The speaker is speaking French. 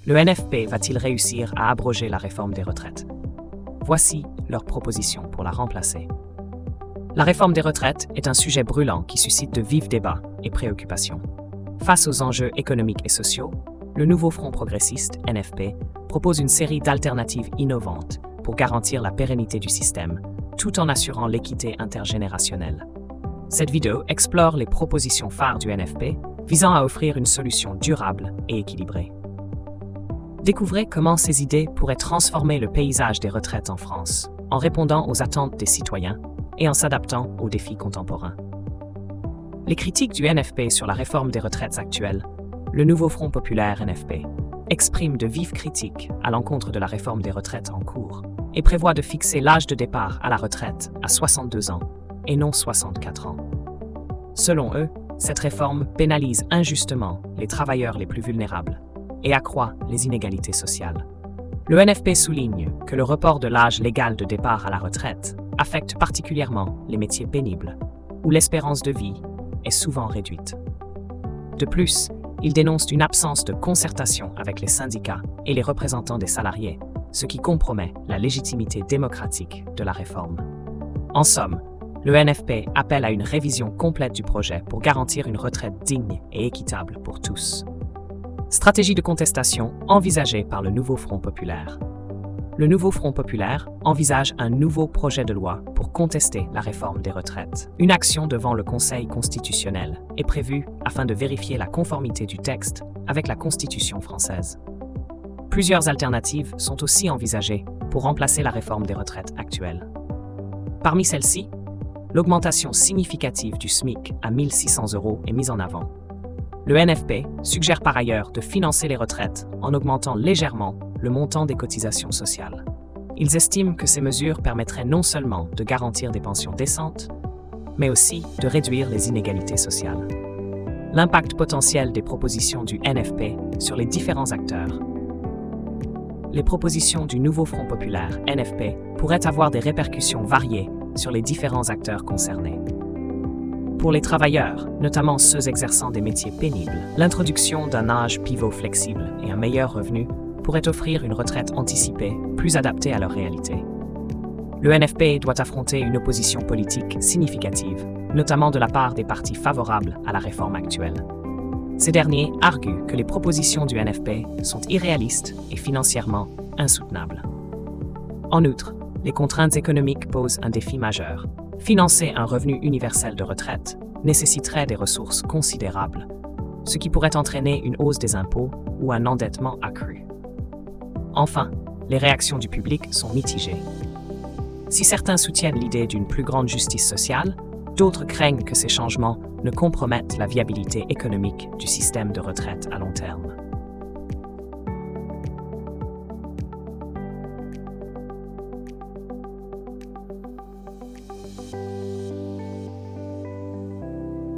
Le NFP va-t-il réussir à abroger la réforme des retraites? Voici leurs propositions pour la remplacer. La réforme des retraites est un sujet brûlant qui suscite de vifs débats et préoccupations. Face aux enjeux économiques et sociaux, le nouveau Front progressiste, NFP, propose une série d'alternatives innovantes pour garantir la pérennité du système, tout en assurant l'équité intergénérationnelle. Cette vidéo explore les propositions phares du NFP visant à offrir une solution durable et équilibrée. Découvrez comment ces idées pourraient transformer le paysage des retraites en France, en répondant aux attentes des citoyens et en s'adaptant aux défis contemporains. Les critiques du NFP sur la réforme des retraites actuelle, le nouveau Front populaire NFP, expriment de vives critiques à l'encontre de la réforme des retraites en cours et prévoit de fixer l'âge de départ à la retraite à 62 ans et non 64 ans. Selon eux, cette réforme pénalise injustement les travailleurs les plus vulnérables et accroît les inégalités sociales. Le NFP souligne que le report de l'âge légal de départ à la retraite affecte particulièrement les métiers pénibles, où l'espérance de vie est souvent réduite. De plus, il dénonce une absence de concertation avec les syndicats et les représentants des salariés, ce qui compromet la légitimité démocratique de la réforme. En somme, le NFP appelle à une révision complète du projet pour garantir une retraite digne et équitable pour tous. Stratégie de contestation envisagée par le nouveau Front populaire. Le nouveau Front populaire envisage un nouveau projet de loi pour contester la réforme des retraites. Une action devant le Conseil constitutionnel est prévue afin de vérifier la conformité du texte avec la Constitution française. Plusieurs alternatives sont aussi envisagées pour remplacer la réforme des retraites actuelle. Parmi celles-ci, l'augmentation significative du SMIC à 1 600 € est mise en avant. Le NFP suggère par ailleurs de financer les retraites en augmentant légèrement le montant des cotisations sociales. Ils estiment que ces mesures permettraient non seulement de garantir des pensions décentes, mais aussi de réduire les inégalités sociales. L'impact potentiel des propositions du NFP sur les différents acteurs. Les propositions du nouveau Front populaire, NFP, pourraient avoir des répercussions variées sur les différents acteurs concernés. Pour les travailleurs, notamment ceux exerçant des métiers pénibles, l'introduction d'un âge pivot flexible et un meilleur revenu pourrait offrir une retraite anticipée plus adaptée à leur réalité. Le NFP doit affronter une opposition politique significative, notamment de la part des partis favorables à la réforme actuelle. Ces derniers arguent que les propositions du NFP sont irréalistes et financièrement insoutenables. En outre, les contraintes économiques posent un défi majeur. Financer un revenu universel de retraite nécessiterait des ressources considérables, ce qui pourrait entraîner une hausse des impôts ou un endettement accru. Enfin, les réactions du public sont mitigées. Si certains soutiennent l'idée d'une plus grande justice sociale, d'autres craignent que ces changements ne compromettent la viabilité économique du système de retraite à long terme.